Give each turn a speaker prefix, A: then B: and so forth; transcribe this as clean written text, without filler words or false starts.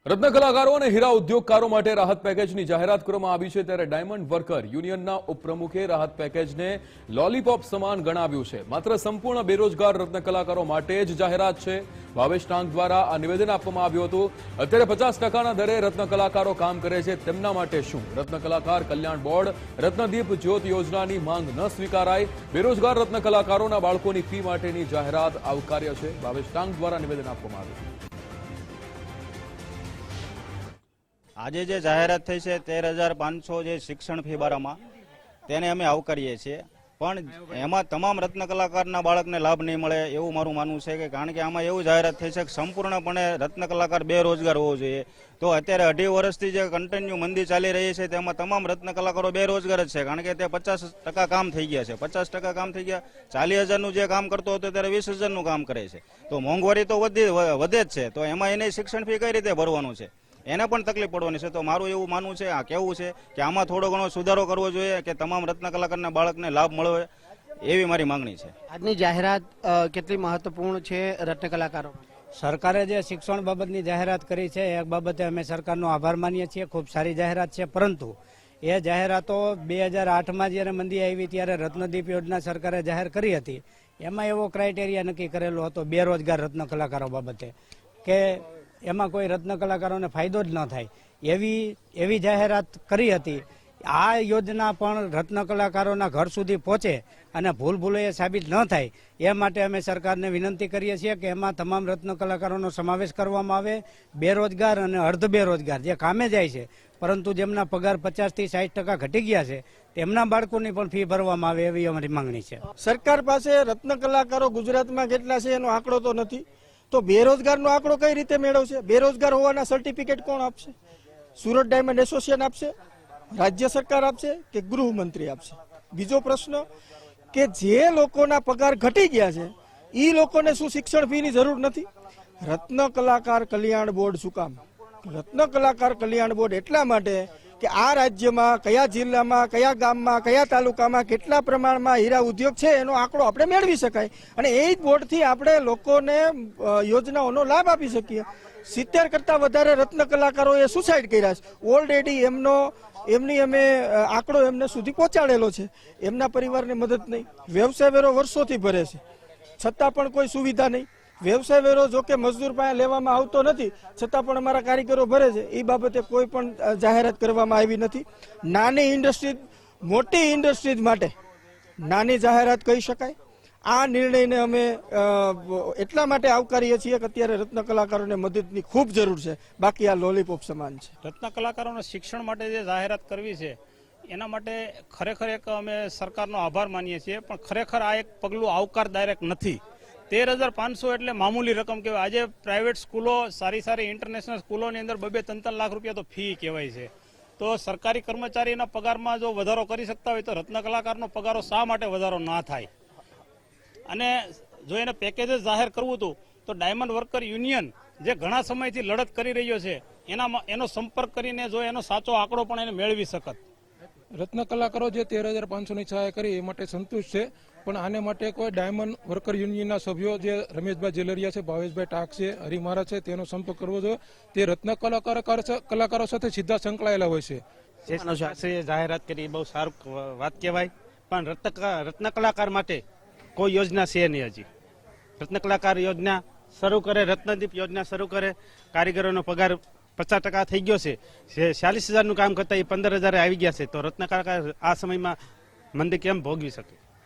A: રત્ન કલાકારો અને હીરા ઉદ્યોગકારો માટે રાહત પેકેજની જાહેરાત કરવામાં આવી છે ત્યારે ડાયમંડ વર્કર યુનિયનના ઉપપ્રમુખે રાહત પેકેજને લોલીપોપ સમાન ગણાવ્યું છે। માત્ર સંપૂર્ણ બેરોજગાર રત્ન કલાકારો માટે જ જાહેરાત છે। ભાવેશ ટાંક દ્વારા આ નિવેદન આપવામાં આવ્યું હતું। અત્યારે 50% દરે રત્ન કલાકારો કામ કરે છે, તેમના માટે શું? રત્ન કલાકાર કલ્યાણ બોર્ડ રત્નદીપ જ્યોત યોજનાની માંગ ન સ્વીકારાય, બેરોજગાર રત્ન કલાકારોના બાળકોની ફી માટેની જાહેરાત આવકાર્ય છે। ભાવેશ ટાંક દ્વારા નિવેદન આપવામાં આવ્યું।
B: આજે જે જાહેરાત થઈ છે 13,500 જે શિક્ષણ ફી બારામાં તેને અમે આવકારીએ છીએ, પણ એમાં તમામ રત્ન કલાકારના બાળકને લાભ નહીં મળે એવું મારું માનવું છે, કારણ કે આમાં એવું જાહેરાત થઈ છે કે સંપૂર્ણપણે રત્ન કલાકાર બેરોજગાર હોવો જોઈએ। તો અત્યારે 2.5 વર્ષથી જે કન્ટિન્યુ મંદી ચાલી રહી છે તેમાં તમામ રત્ન કલાકારો બેરોજગાર જ છે, કારણ કે તે 50% કામ થઈ ગયા છે। 50% કામ થઈ ગયા, 40,000નું જે કામ કરતો હતો ત્યારે 20,000નું કામ કરે છે। તો મોંઘવારી તો વધે જ છે, તો એમાં એને શિક્ષણ ફી કઈ રીતે ભરવાનું છે, એને પણ તકલીફ પડવાની છે। તો મારું એવું માનવું છે, આ કેવું છે કે આમાં થોડો ઘણો સુધારો કરવો જોઈએ કે તમામ રત્ન કલાકારના બાળકને લાભ મળે, એવી મારી માંગણી છે।
C: આજની જાહેરાત કેટલી મહત્વપૂર્ણ છે રત્ન કલાકારો?
D: સરકારે જે શિક્ષણ બાબતની જાહેરાત કરી છે એ બાબતે અમે સરકારનો આભાર માનીએ છીએ। ખૂબ સારી જાહેરાત છે, પરંતુ એ જાહેરાતો 2008માં જ્યારે મંદી આવી ત્યારે રત્નદીપ યોજના સરકારે જાહેર કરી હતી, એમાં એવો ક્રાઇટેરિયા નક્કી કરેલો હતો બેરોજગાર રત્ન કલાકારો બાબતે કે એમાં કોઈ રત્ન કલાકારોને ફાયદો જ ન થાય એવી જાહેરાત કરી હતી। આ યોજના પણ રત્ન કલાકારોના ઘર સુધી પહોંચે અને ભૂલે સાબિત ન થાય એ માટે અમે સરકારને વિનંતી કરીએ છીએ કે એમાં તમામ રત્ન કલાકારોનો સમાવેશ કરવામાં આવે। બેરોજગાર અને અર્ધ બેરોજગાર જે કામે જાય છે પરંતુ જેમના પગાર 50 થી 60% ઘટી ગયા છે તેમના બાળકોની પણ ફી ભરવામાં આવે એવી અમારી માંગણી છે।
E: સરકાર પાસે રત્ન કલાકારો ગુજરાતમાં કેટલા છે એનો આંકડો તો નથી, તો બેરોજગારનો આંકડો કઈ રીતે મેળવશે? બેરોજગાર હોવાના સર્ટિફિકેટ કોણ આપશે? સુરત ડાયમંડ એસોસિએશન આપશે, રાજ્ય સરકાર આપશે કે ગૃહમંત્રી આપશે? બીજો પ્રશ્ન કે જે લોકોના પગાર ઘટી ગયા છે એ લોકોને શું શિક્ષણ ફીની જરૂર નથી? રત્ન કલાકાર કલ્યાણ બોર્ડ શું કામ? રત્ન કલાકાર કલ્યાણ બોર્ડ એટલા માટે કે આ રાજ્યમાં કયા જિલ્લામાં, કયા ગામમાં, કયા તાલુકામાં કેટલા પ્રમાણમાં હીરા ઉદ્યોગ છે એનો આંકડો આપણે મેળવી શકાય અને એ જ બોર્ડથી આપણે લોકોને યોજનાઓનો લાભ આપી શકીએ। 70 કરતાં વધારે રત્ન કલાકારોએ સુસાઇડ કર્યા છે, ઓલરેડી એમની અમે આંકડો એમને સુધી પહોંચાડેલો છે। એમના પરિવારને મદદ નહીં, વ્યવસાય વેરો વર્ષોથી ભરે છે છતાં પણ કોઈ સુવિધા નહીં। વ્યવસાય વેરો જો કે મજદૂર પાસે લેવામાં આવતો નથી છતાં પણ અમારા કારીગરો ભરે છે, એ બાબતે કોઈ પણ જાહેરાત કરવામાં આવી નથી। નાની ઇન્ડસ્ટ્રી, મોટી ઇન્ડસ્ટ્રીઝ માટે નાની જાહેરાત કહી શકાય। આ નિર્ણયને અમે એટલા માટે આવકારીએ છીએ કે અત્યારે રત્ન કલાકારોને મદદની ખૂબ જરૂર છે, બાકી આ લોલીપોપ સમાન છે।
F: રત્ન કલાકારોના શિક્ષણ માટે જે જાહેરાત કરવી છે એના માટે ખરેખર એક અમે સરકારનો આભાર માનીએ છીએ, પણ ખરેખર આ એક પગલું આવકારદાયક નથી। 13,500 એટલે મામૂલી રકમ કહેવાય। આજે પ્રાઇવેટ સ્કૂલો, સારી ઇન્ટરનેશનલ સ્કૂલોની અંદર 2-3 લાખ રૂપિયા તો ફી કહેવાય છે। તો સરકારી કર્મચારીના પગારમાં જો વધારો કરી શકતા હોય તો રત્ન કલાકારનો પગારો શા માટે વધારો ના થાય? અને જો એને પેકેજ જ જાહેર કરવું હતું તો ડાયમંડ વર્કર યુનિયન જે ઘણા સમયથી લડત કરી રહ્યો છે એનો સંપર્ક કરીને જો એનો સાચો આંકડો પણ એને મેળવી શકત।
G: રત્ન કલાકારો જે 13,500ની સહાય કરી એ માટે સંતુષ્ટ છે, પણ આને માટે કોઈ ડાયમંડ વર્કર યુનિયનના સભ્યો જે રમેશભાઈ જેલરિયા છે, ભાવેશભાઈ ટાંક છે, હરિમારા છે, તેનો સંપર્ક કરવો જોઈએ। તે રત્ન કલાકારો સાથે સીધા સંકળાયેલા હોય છે।
B: જાહેરાત કરી બહુ સારું વાત કહેવાય, પણ રત્ન કલાકાર માટે કોઈ યોજના છે નહીં। હજી રત્ન કલાકાર યોજના શરૂ કરે, રત્નદીપ યોજના શરૂ કરે, કારીગરોનો પગાર 50% થઈ ગયો છે, 46,000નું કામ કરતા એ 15,000 આવી ગયા છે, તો રત્ન કલાકાર આ સમયમાં મંદી કેમ ભોગવી શકે?